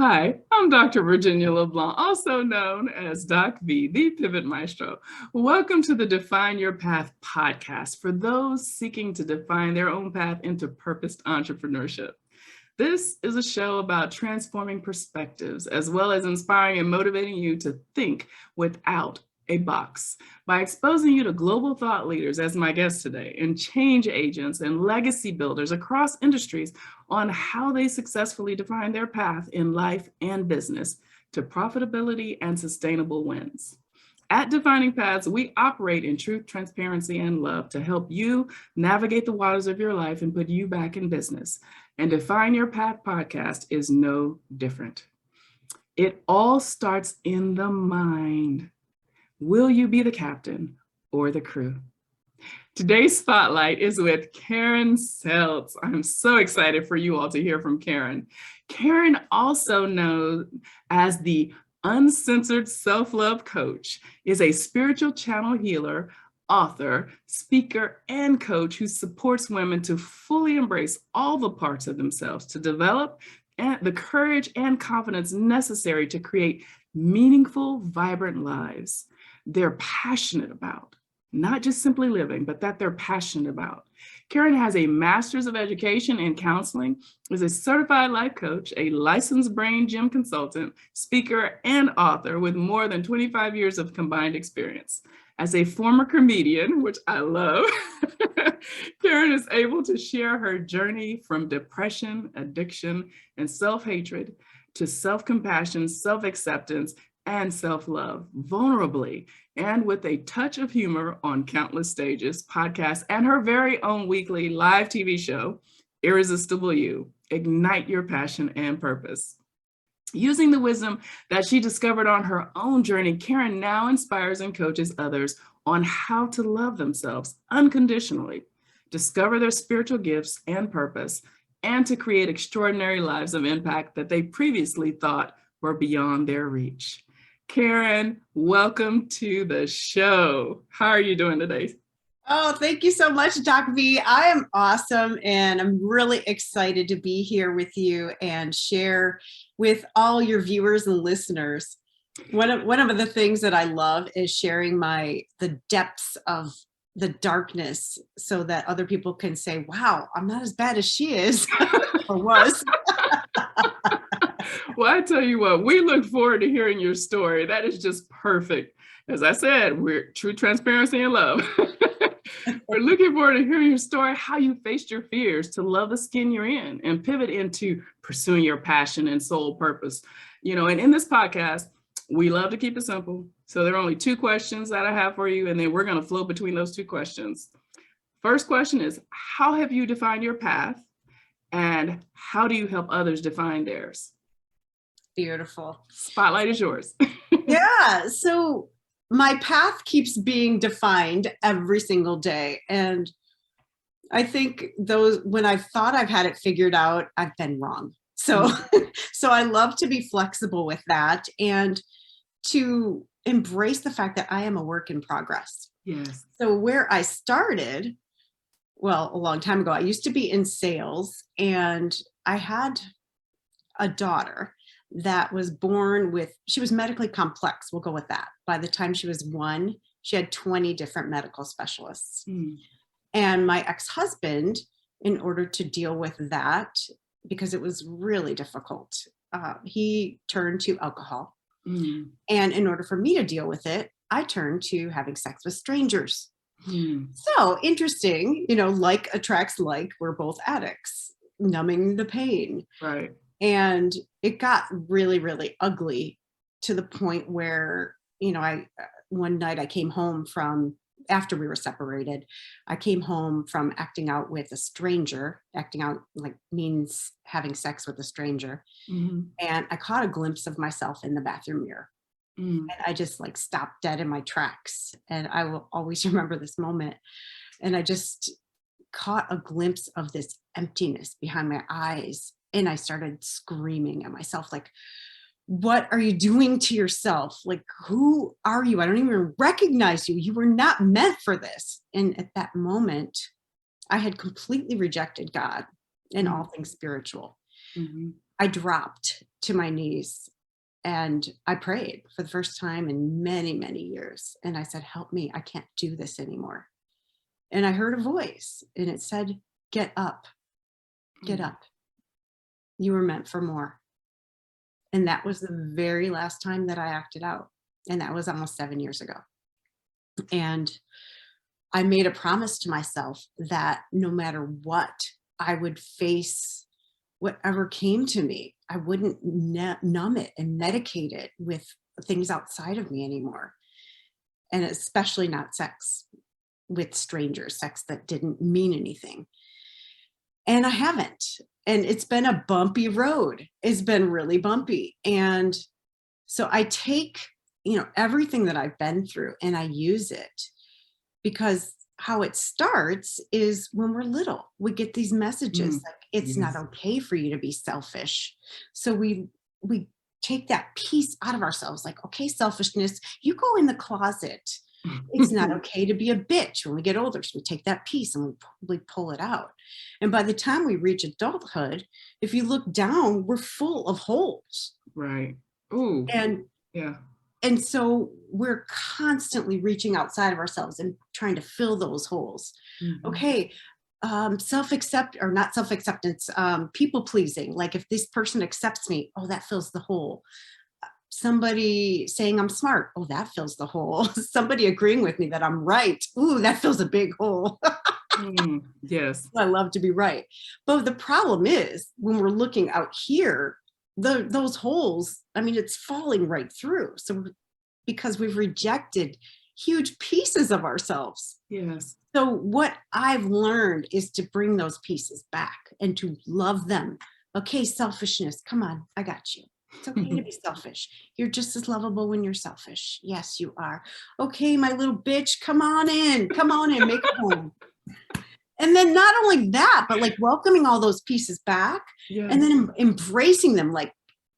Hi, I'm Dr. Virginia LeBlanc, also known as Doc V, the Pivot Maestro. Welcome to the Define Your Path podcast for those seeking to define their own path into purposed entrepreneurship. This is a show about transforming perspectives as well as inspiring and motivating you to think without a box by exposing you to global thought leaders as my guest today and change agents and legacy builders across industries on how they successfully define their path in life and business to profitability and sustainable wins. At Defining Paths, we operate in truth, transparency, and love to help you navigate the waters of your life and put you back in business. And Define Your Path podcast is no different. It all starts in the mind. Will you be the captain or the crew? Today's spotlight is with Karen Seltz. I'm so excited for you all to hear from Karen. Karen, also known as the Uncensored Self-Love Coach, is a spiritual channel healer, author, speaker, and coach who supports women to fully embrace all the parts of themselves to develop the courage and confidence necessary to create meaningful, vibrant lives they're passionate about, not just simply living, but that they're passionate about. Karen has a master's of education in counseling, is a certified life coach, a licensed brain gym consultant, speaker, and author with more than 25 years of combined experience. As a former comedian, which I love, Karen is able to share her journey from depression, addiction, and self-hatred to self-compassion, self-acceptance, and self-love, vulnerably, and with a touch of humor on countless stages, podcasts, and her very own weekly live TV show, Irresistible You, Ignite Your Passion and Purpose. Using the wisdom that she discovered on her own journey, Karen now inspires and coaches others on how to love themselves unconditionally, discover their spiritual gifts and purpose, and to create extraordinary lives of impact that they previously thought were beyond their reach. Karen, welcome to the show. How are you doing today? Oh, thank you so much, Doc V. I am awesome, and I'm really excited to be here with you and share with all your viewers and listeners. One of the things that I love is sharing the depths of the darkness so that other people can say, wow, I'm not as bad as she is or was. Well, I tell you what, we look forward to hearing your story. That is just perfect. As I said, we're true transparency and love. We're looking forward to hearing your story, how you faced your fears to love the skin you're in and pivot into pursuing your passion and soul purpose. And in this podcast, we love to keep it simple. So there are only two questions that I have for you, and then we're going to flow between those two questions. First question is, how have you defined your path, and how do you help others define theirs? Beautiful. Spotlight is yours. Yeah. So my path keeps being defined every single day. And I think when I've thought I've had it figured out, I've been wrong. So, so I love to be flexible with that and to embrace the fact that I am a work in progress. Yes. So where I started, well, a long time ago, I used to be in sales, and I had a daughter that was born she was medically complex. We'll go with that. By the time she was 1, she had 20 different medical specialists. And my ex-husband, in order to deal with that, because it was really difficult, he turned to alcohol. And in order for me to deal with it, I turned to having sex with strangers. So interesting, like attracts like. We're both addicts, numbing the pain. Right. And it got really, really ugly to the point where, one night I came home after we were separated, I came home from acting out with a stranger. Acting out means having sex with a stranger. And I caught a glimpse of myself in the bathroom mirror. And I just stopped dead in my tracks. And I will always remember this moment. And I just caught a glimpse of this emptiness behind my eyes. And I started screaming at myself, what are you doing to yourself? Who are you? I don't even recognize you. You were not meant for this. And at that moment, I had completely rejected God and all things spiritual. I dropped to my knees and I prayed for the first time in many, many years. And I said, help me. I can't do this anymore. And I heard a voice and it said, get up, get up. You were meant for more. And that was the very last time that I acted out. And that was almost 7 years ago. And I made a promise to myself that no matter what, I would face whatever came to me. I wouldn't numb it and medicate it with things outside of me anymore. And especially not sex with strangers, sex that didn't mean anything. And I haven't. And it's been a bumpy road. It's been really bumpy. And so I take, everything that I've been through and I use it, because how it starts is when we're little, we get these messages like it's not okay for you to be selfish. So we take that piece out of ourselves, like, okay, selfishness, you go in the closet. It's not okay to be a bitch when we get older. So we take that piece and we pull it out. And by the time we reach adulthood, if you look down, we're full of holes. Right. Ooh. And yeah. And so we're constantly reaching outside of ourselves and trying to fill those holes. Okay. Not self-acceptance, people pleasing. Like if this person accepts me, oh, that fills the hole. Somebody saying I'm smart, oh, that fills the hole. Somebody agreeing with me that I'm right, ooh, that fills a big hole. Yes. I love to be right. But the problem is when we're looking out here, those holes, it's falling right through. So because we've rejected huge pieces of ourselves. Yes. So what I've learned is to bring those pieces back and to love them. Okay, selfishness, come on, I got you. It's okay to be selfish. You're just as lovable when you're selfish. Yes, you are. Okay, my little bitch, come on in, make it home. And then not only that, but like welcoming all those pieces back and then embracing them, like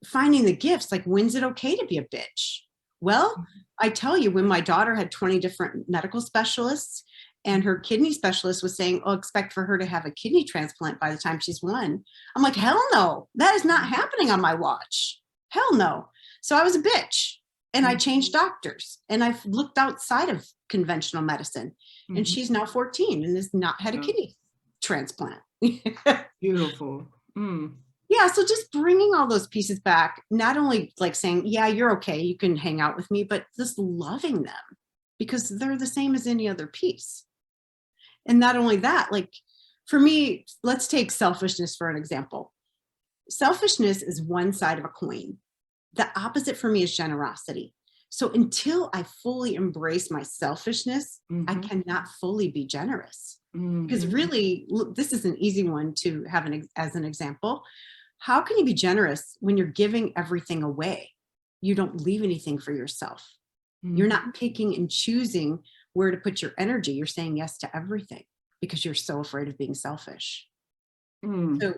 finding the gifts, like when's it okay to be a bitch? Well, I tell you, when my daughter had 20 different medical specialists and her kidney specialist was saying, oh, expect for her to have a kidney transplant by the time she's 1. I'm like, hell no, that is not happening on my watch. Hell no. So I was a bitch and I changed doctors and I've looked outside of conventional medicine and she's now 14 and has not had a kidney transplant. Beautiful. Yeah. So just bringing all those pieces back, not only like saying, yeah, you're okay, you can hang out with me, but just loving them because they're the same as any other piece. And not only that, like for me, let's take selfishness for an example. Selfishness is one side of a coin. The opposite for me is generosity. So until I fully embrace my selfishness, I cannot fully be generous. Because really, look, this is an easy one to have as an example. How can you be generous when you're giving everything away? You don't leave anything for yourself. You're not picking and choosing where to put your energy. You're saying yes to everything because you're so afraid of being selfish. So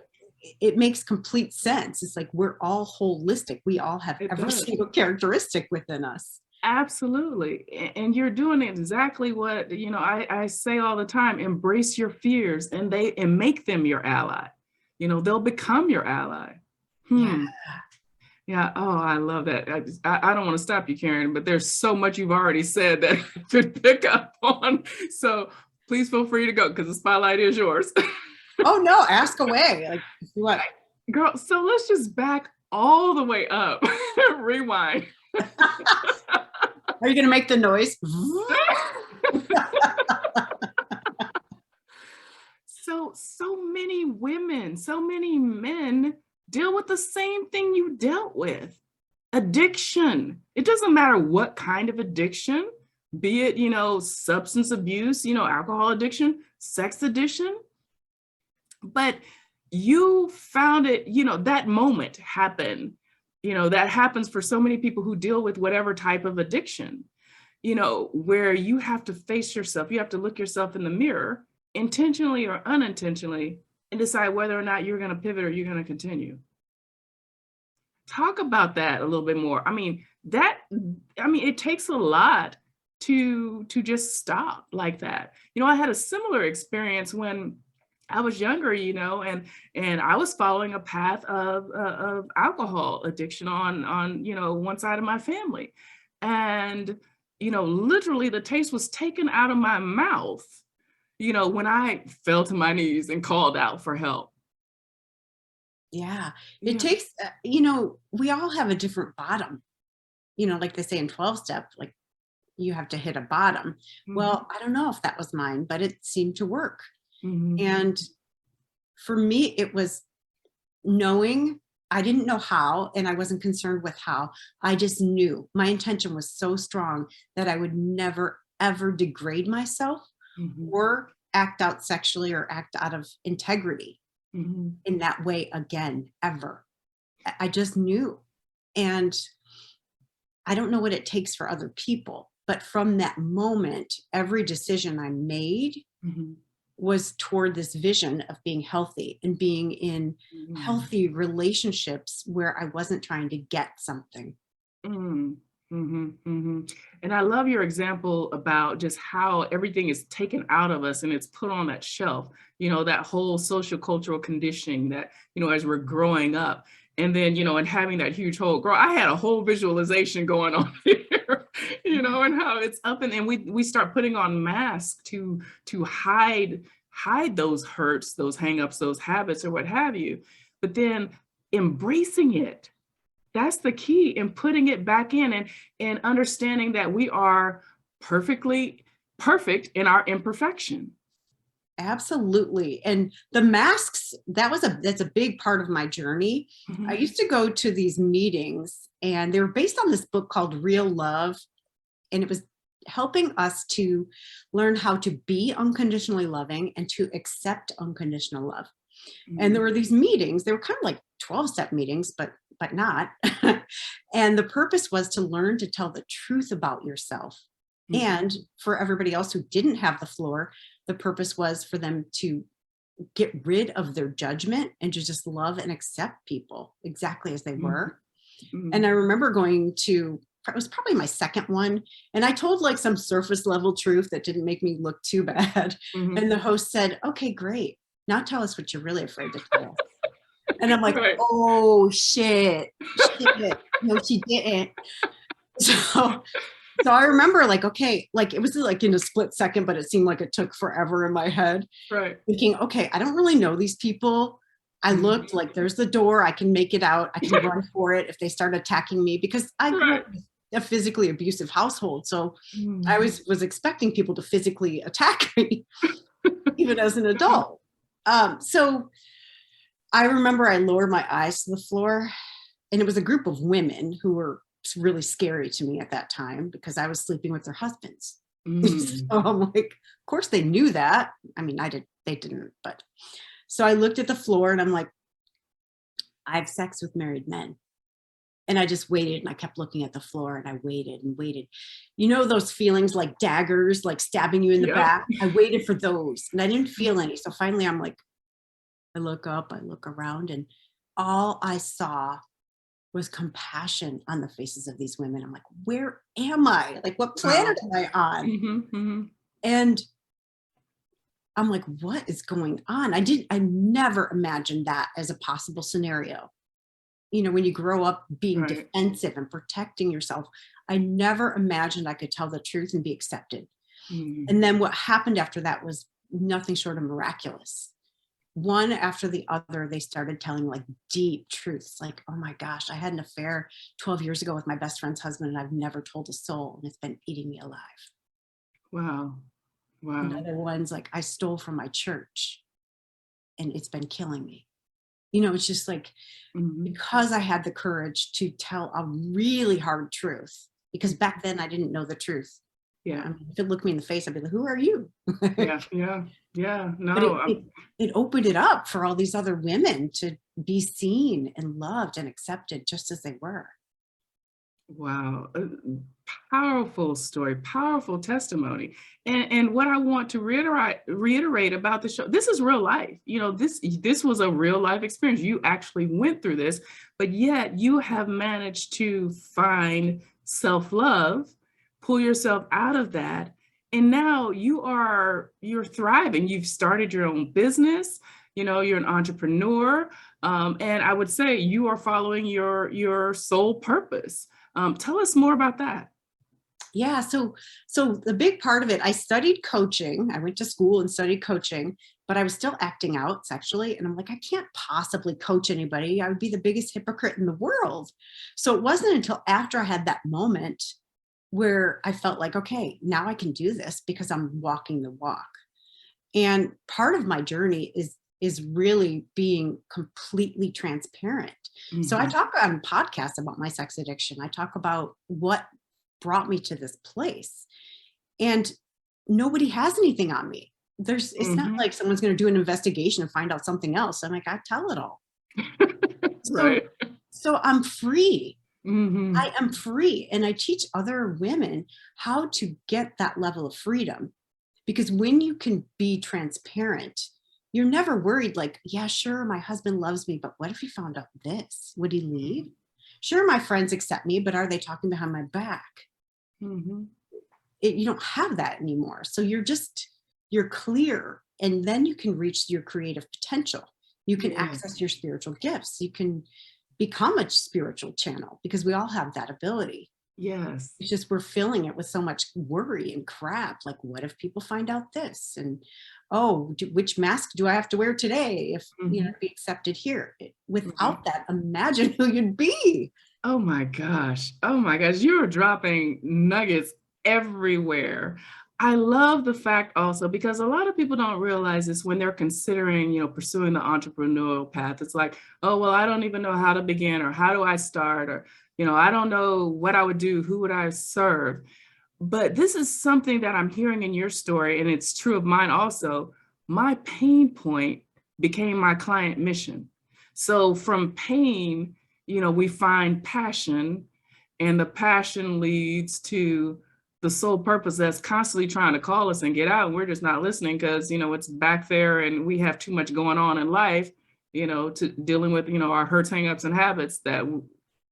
it makes complete sense. It's like we're all holistic. We all have every single characteristic within us. Absolutely. And you're doing exactly what, I say all the time, embrace your fears and make them your ally. They'll become your ally. Yeah. Oh, I love that. I don't want to stop you, Karen, but there's so much you've already said that I could pick up on. So please feel free to go because the spotlight is yours. Oh no, ask away. Like what? Girl, so let's just back all the way up. Rewind. Are you going to make the noise? So many women, so many men deal with the same thing you dealt with. Addiction. It doesn't matter what kind of addiction, be it, substance abuse, alcohol addiction, sex addiction. But you found it, that moment happened. That happens for so many people who deal with whatever type of addiction, where you have to face yourself. You have to look yourself in the mirror, intentionally or unintentionally, and decide whether or not you're going to pivot or you're going to continue. Talk about that a little bit more. It takes a lot to just stop like that. I had a similar experience when I was younger, and I was following a path of alcohol addiction on one side of my family, and literally the taste was taken out of my mouth, when I fell to my knees and called out for help. Yeah. It Yeah. takes, we all have a different bottom, like they say in 12 step, like you have to hit a bottom. Hmm. Well, I don't know if that was mine, but it seemed to work. Hmm. And for me, it was knowing. I didn't know how, and I wasn't concerned with how. I just knew my intention was so strong that I would never, ever degrade myself Hmm. or act out sexually or act out of integrity Hmm. in that way again, ever. I just knew. And I don't know what it takes for other people, but from that moment, every decision I made Hmm. was toward this vision of being healthy and being in Hmm. healthy relationships where I wasn't trying to get something. Mm, mhm, mhm. And I love your example about just how everything is taken out of us and it's put on that shelf, that whole social cultural conditioning that, as we're growing up. And then, and having that huge hole grow. I had a whole visualization going on here, and how it's up and we start putting on masks to hide those hurts, those hangups, those habits, or what have you. But then embracing it, that's the key in putting it back in and understanding that we are perfectly perfect in our imperfection. Absolutely. And the masks, that's a big part of my journey. I Mhm. used to go to these meetings and they were based on this book called Real Love. And it was helping us to learn how to be unconditionally loving and to accept unconditional love. And there Mm, were these meetings, they were kind of like 12-step meetings, but not. And the purpose was to learn to tell the truth about yourself. mhm, And for everybody else who didn't have the floor, the purpose was for them to get rid of their judgment and to just love and accept people exactly as they mhm, were. And I mhm, remember going to, it was probably my second one, and I told like some surface level truth that didn't make me look too bad. mhm. And the host said, "Okay, great. Now tell us what you're really afraid to tell us." And I'm like, Right. "Oh shit, shit. No, she didn't." So so I remember like, okay, like it was like in a split second, but it seemed like it took forever in my head, Right. thinking, okay, I don't really know these people. I Mhm. looked like there's the door. I can make it out. I can run for it if they start attacking me because I grew Right. up in a physically abusive household. So I Mm. was expecting people to physically attack me even as an adult. So I remember I lowered my eyes to the floor, and it was a group of women who were really scary to me at that time because I was sleeping with their husbands. So Mm. I'm like, of course they knew that. I mean, they didn't, but so I looked at the floor and I'm like, I have sex with married men. And I just waited and I kept looking at the floor and I waited and waited. You know, those feelings like daggers, like stabbing you in the Yep. back. I waited for those and I didn't feel any. So finally I'm like, I look up, I look around, and all I saw was compassion on the faces of these women. I'm like, where am I? Like, what planet Wow. am I on? Mhm, mhm. And I'm like, what is going on? I never imagined that as a possible scenario. When you grow up being Right. defensive and protecting yourself, I never imagined I could tell the truth and be accepted. Mhm. And then what happened after that was nothing short of miraculous. One after the other, they started telling like deep truths like, oh my gosh, I had an affair 12 years ago with my best friend's husband and I've never told a soul and it's been eating me alive. Wow. Wow. Another one's like, I stole from my church and it's been killing me. It's just like, Mhm. because I had the courage to tell a really hard truth, because back then I didn't know the truth. Yeah. I mean, if it looked me in the face, I'd be like, who are you? Yeah. Yeah. Yeah. But No, it opened it up for all these other women to be seen and loved and accepted just as they were. wow. Powerful story, powerful testimony. And what I want to reiterate about the show, this is real life. This was a real life experience. You actually went through this, but yet you have managed to find self-love, pull yourself out of that, And now you're thriving. You've started your own business. You're an entrepreneur. And I would say you are following your soul purpose. Tell us more about that. Yeah. So the big part of it, I studied coaching. I went to school and studied coaching, but I was still acting out sexually. And I'm like, I can't possibly coach anybody. I would be the biggest hypocrite in the world. So it wasn't until after I had that moment where I felt like, okay, now I can do this because I'm walking the walk. And part of my journey is really being completely transparent. So I Mhm. talk on podcasts about my sex addiction. I talk about what brought me to this place. And nobody has anything on me. It's not Mhm. like someone's going to do an investigation and find out something else. I'm like, I tell it all. So Right. so I'm free. Mhm. I am free. And I teach other women how to get that level of freedom. Because when you can be transparent, you're never worried, like, yeah, sure, my husband loves me, but what if he found out this? Would he leave? Sure, my friends accept me, but are they talking behind my back? Mhm. You don't have that anymore. So you're clear. And then you can reach your creative potential. You can Yes. access your spiritual gifts. You can become a spiritual channel because we all have that ability. Yes. It's just we're filling it with so much worry and crap. Like, what if people find out this? And oh, which mask do I have to wear today if Mhm. to be accepted here? Right. Without that, imagine who you'd be. Oh my gosh. Oh my gosh. You are dropping nuggets everywhere. I love the fact also because a lot of people don't realize this when they're considering, pursuing the entrepreneurial path. It's like, oh, well, I don't even know how to begin or how do I start or, I don't know what I would do, who would I serve. But this is something that I'm hearing in your story, and it's true of mine also. My pain point became my client mission. So from pain, we find passion, and the passion leads to the sole purpose that's constantly trying to call us and get out. And we're just not listening because, it's back there and we have too much going on in life, to dealing with, our hurts, hangups, and habits that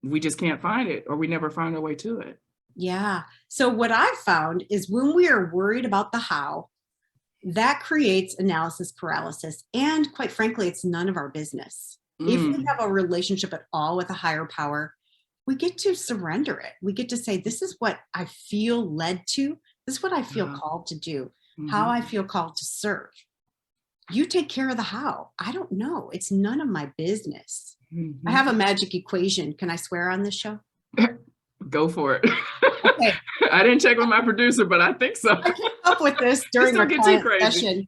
we just can't find it or we never find our way to it. Yeah. So what I've found is when we are worried about the how, that creates analysis paralysis. And quite frankly, it's none of our business. If we Mm. have a relationship at all with a higher power, we get to surrender it. We get to say, this is what I feel led to. This is what I feel Wow. called to do, how Mhm. I feel called to serve. You take care of the how. I don't know. It's none of my business. I Mhm. have a magic equation. Can I swear on this show? Go for it. Okay. I didn't check with my producer, but I think so. I came up with this Just during a don't get too client crazy. session.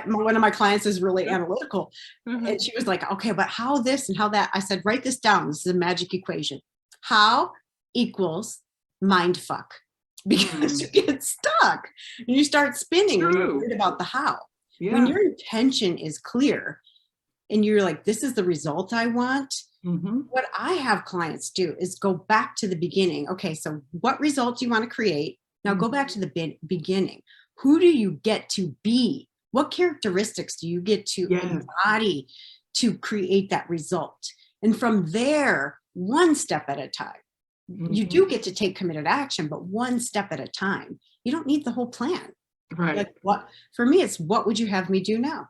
One of my clients is really analytical. Uh-huh. And she was like, okay, but how this and how that? I said, write this down. This is a magic equation. How equals mind fuck. Because you Mm. get stuck and you start spinning when you're True. worried about the how. When Yeah. your intention is clear and you're like, this is the result I want. Mhm. What I have clients do is go back to the beginning. Okay, so what result do you want to create? Now go back Mhm. to the beginning. Who do you get to be? What characteristics do you get to Yes. embody to create that result? And from there, one step at a time. You Mhm. do get to take committed action, but one step at a time. You don't need the whole plan. Right. Like what for me, it's what would you have me do now?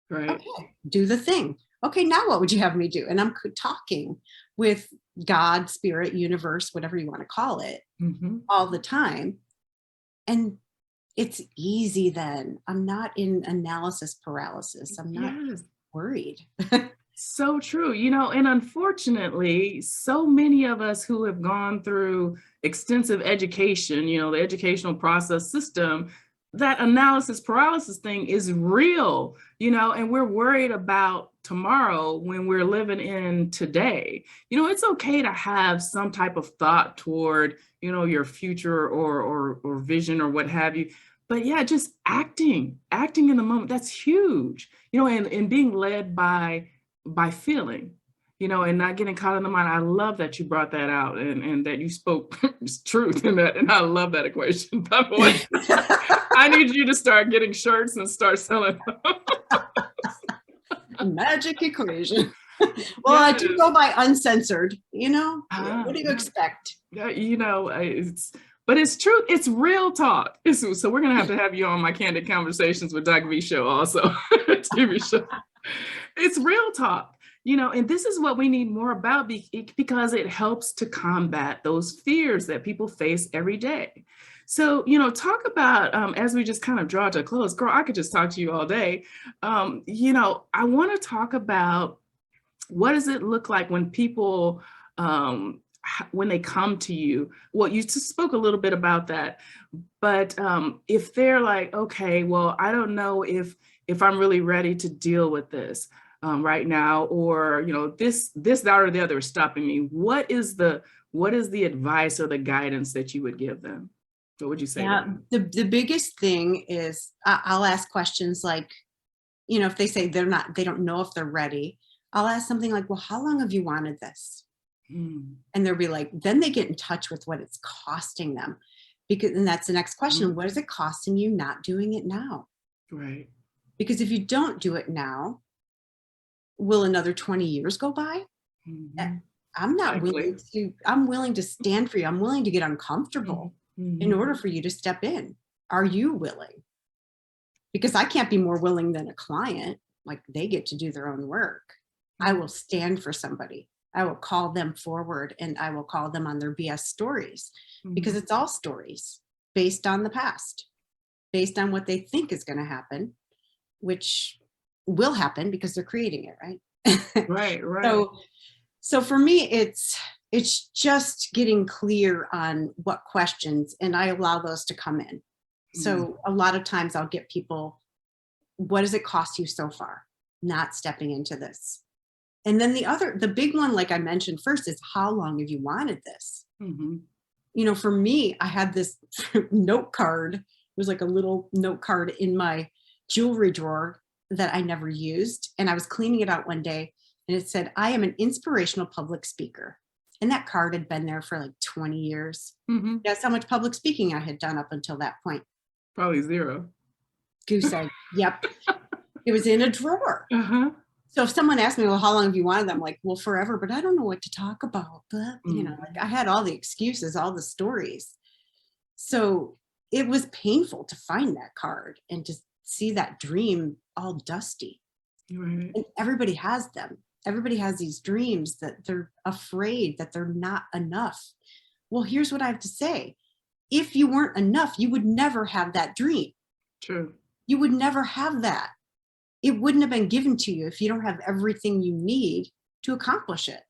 Right. Okay, do the thing. Okay, now what would you have me do? And I'm talking with God, spirit, universe, whatever you want to call it, Mhm. all the time. And it's easy then. I'm not in analysis paralysis. I'm not Yes. worried. So true. And unfortunately, so many of us who have gone through extensive education, the educational process system, that analysis paralysis thing is real, and we're worried about tomorrow when we're living in today. It's okay to have some type of thought toward, your future or vision or what have you. But yeah, just acting in the moment, that's huge, and being led by feeling, and not getting caught in the mind. I love that you brought that out and that you spoke truth in that. And I love that equation, by the way. I need you to start getting shirts and start selling them. Magic equation. Well, I do Yes. go by uncensored, What Ah, do you yeah. expect? Yeah, it's But it's true. It's real talk. So we're going to have you on my Candid Conversations with Doc V show also, TV show. It's real talk, and this is what we need more about because it helps to combat those fears that people face every day. So, talk about, as we just kind of draw to a close, girl, I could just talk to you all day. I want to talk about what does it look like when people, when they come to you. Well, you just spoke a little bit about that, but if they're like, okay, well, I don't know if I'm really ready to deal with this right now, or this, that, or the other is stopping me. What is the advice or the guidance that you would give them? What would you say? Yeah, the biggest thing is I'll ask questions like, if they say they don't know if they're ready, I'll ask something like, well, how long have you wanted this? And they'll be like, then they get in touch with what it's costing them. And that's the next question. What is it costing you not doing it now? Right. Because if you don't do it now, will another 20 years go by? I'm not willing to, I'm willing to stand for you. I'm willing to get uncomfortable in order for you to step in. Are you willing? Because I can't be more willing than a client. Like, they get to do their own work. I will stand for somebody. I will call them forward, and I will call them on their BS stories, because it's all stories based on the past, based on what they think is going to happen, which will happen because they're creating it, right? Right. So for me, it's just getting clear on what questions, and I allow those to come in. So a lot of times I'll get people, what does it cost you so far not stepping into this? And then the big one, like I mentioned first, is how long have you wanted this? For me, I had this note card. It was like a little note card in my jewelry drawer that I never used. And I was cleaning it out one day, and it said, I am an inspirational public speaker. And that card had been there for like 20 years. That's how much public speaking I had done up until that point. Probably zero. Goose egg. Yep. It was in a drawer. So if someone asked me, well, how long have you wanted them? I'm like, well, forever, but I don't know what to talk about. But, like, I had all the excuses, all the stories. So it was painful to find that card and to see that dream all dusty. And everybody has them. Everybody has these dreams that they're afraid that they're not enough. Well, here's what I have to say. If you weren't enough, you would never have that dream. True. You would never have that. It wouldn't have been given to you if you don't have everything you need to accomplish it.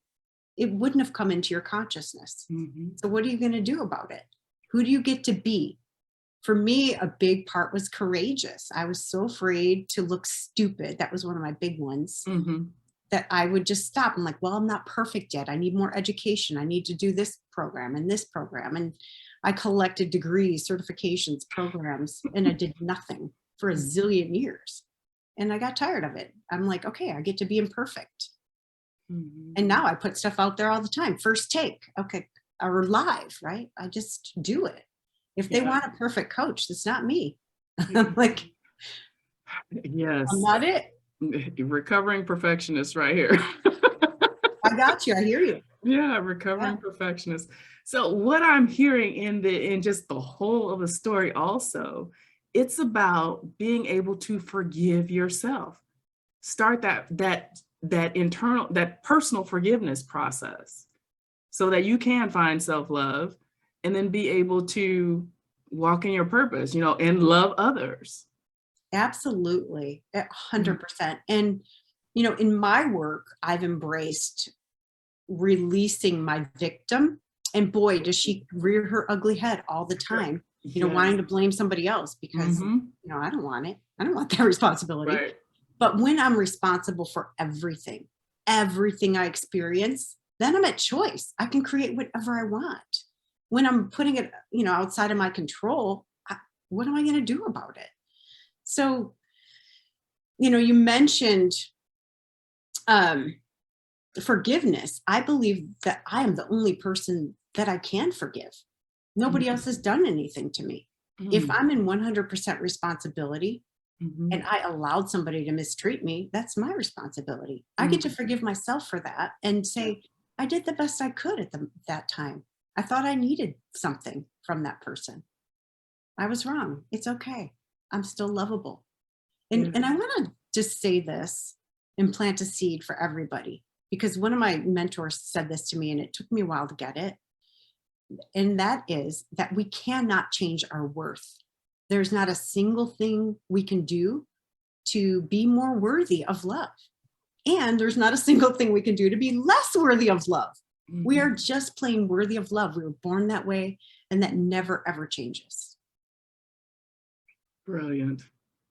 It wouldn't have come into your consciousness. So what are you going to do about it? Who do you get to be? For me, a big part was courageous. I was so afraid to look stupid. That was one of my big ones. That I would just stop. I'm like, well, I'm not perfect yet. I need more education. I need to do this program and this program. And I collected degrees, certifications, programs, and I did nothing for a zillion years. And I got tired of it. I'm like, okay, I get to be imperfect. And now I put stuff out there all the time. First take, okay, or live, right? I just do it. If they want a perfect coach, that's not me. I'm like, yes, I'm not it. Recovering perfectionist right here. I got you. I hear you. Yeah, recovering perfectionist. So what I'm hearing in just the whole of the story also, it's about being able to forgive yourself. Start that internal, that personal forgiveness process so that you can find self-love and then be able to walk in your purpose, and love others. Absolutely. 100%. And, in my work, I've embraced releasing my victim. And boy, does she rear her ugly head all the time. Wanting to blame somebody else because, I don't want it. I don't want that responsibility. Right. But when I'm responsible for everything I experience, then I'm at choice. I can create whatever I want. When I'm putting it, outside of my control, what am I going to do about it? So, you mentioned forgiveness. I believe that I am the only person that I can forgive. Nobody else has done anything to me. If I'm in 100% responsibility and I allowed somebody to mistreat me, that's my responsibility. I get to forgive myself for that and say, I did the best I could at that time. I thought I needed something from that person. I was wrong. It's okay. I'm still lovable. And I want to just say this and plant a seed for everybody, because one of my mentors said this to me and it took me a while to get it. And that is that we cannot change our worth. There's not a single thing we can do to be more worthy of love. And there's not a single thing we can do to be less worthy of love. Mm-hmm. We are just plain worthy of love. We were born that way, and that never, ever changes. Brilliant.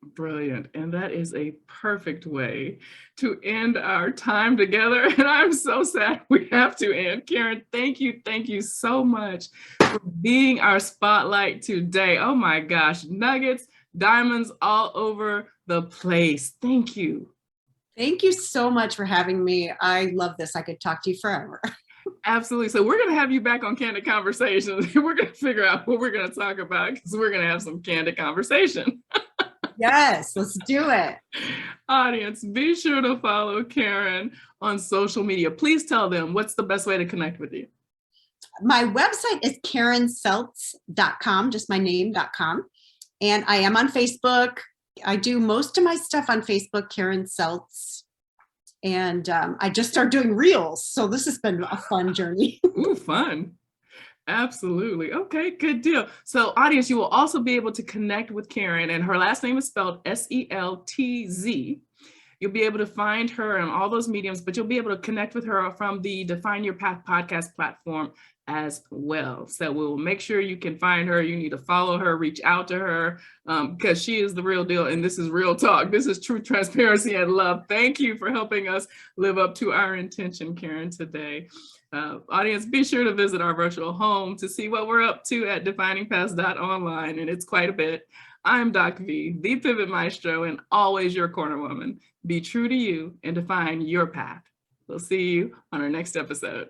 Brilliant. And that is a perfect way to end our time together. And I'm so sad we have to end. Karen, thank you. Thank you so much for being our spotlight today. Oh my gosh, nuggets, diamonds all over the place. Thank you. Thank you so much for having me. I love this. I could talk to you forever. Absolutely. So we're going to have you back on Candid Conversations. We're going to figure out what we're going to talk about, because we're going to have some candid conversation. Yes, let's do it. Audience, be sure to follow Karen on social media. Please tell them what's the best way to connect with you. My website is karenseltz.com, just my name.com. And I am on Facebook. I do most of my stuff on Facebook, Karen Seltz. And I just started doing reels. So this has been a fun journey. Ooh, fun. Absolutely. Okay, good deal. So audience, you will also be able to connect with Karen, and her last name is spelled Seltz. You'll be able to find her on all those mediums, but you'll be able to connect with her from the Define Your Path podcast platform as well. So we'll make sure you can find her. You need to follow her, reach out to her, because she is the real deal. And this is real talk. This is true transparency and love. Thank you for helping us live up to our intention, Karen, today. Audience, be sure to visit our virtual home to see what we're up to at definingpaths.online, and it's quite a bit. I'm Doc V, the Pivot Maestro, and always your corner woman. Be true to you and define your path. We'll see you on our next episode.